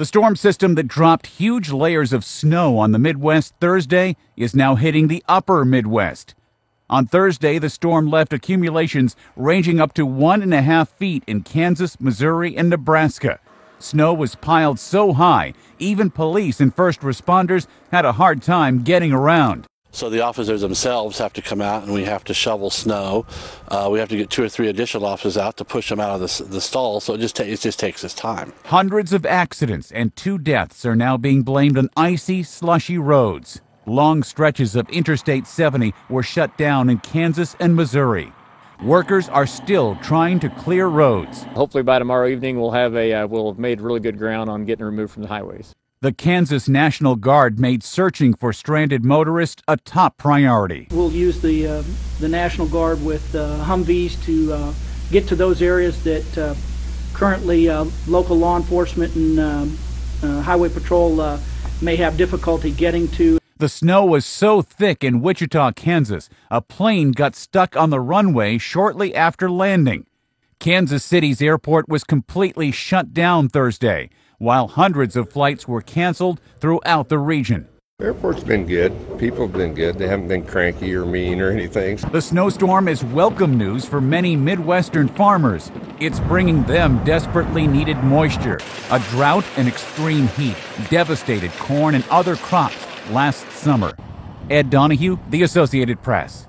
The storm system that dropped huge layers of snow on the Midwest Thursday is now hitting the upper Midwest. On Thursday, the storm left accumulations ranging up to 1.5 feet in Kansas, Missouri, and Nebraska. Snow was piled so high, even police and first responders had a hard time getting around. So the officers themselves have to come out and we have to shovel snow. We have to get 2 or 3 additional officers out to push them out of the stall, so it just takes us time. Hundreds of accidents and 2 deaths are now being blamed on icy, slushy roads. Long stretches of Interstate 70 were shut down in Kansas and Missouri. Workers are still trying to clear roads. Hopefully by tomorrow evening we'll have made really good ground on getting removed from the highways. The Kansas National Guard made searching for stranded motorists a top priority. We'll use the National Guard with Humvees to get to those areas that currently local law enforcement and Highway Patrol may have difficulty getting to. The snow was so thick in Wichita, Kansas, a plane got stuck on the runway shortly after landing. Kansas City's airport was completely shut down Thursday, while hundreds of flights were canceled throughout the region. Airport's been good. People have been good. They haven't been cranky or mean or anything. The snowstorm is welcome news for many Midwestern farmers. It's bringing them desperately needed moisture. A drought and extreme heat devastated corn and other crops last summer. Ed Donahue, The Associated Press.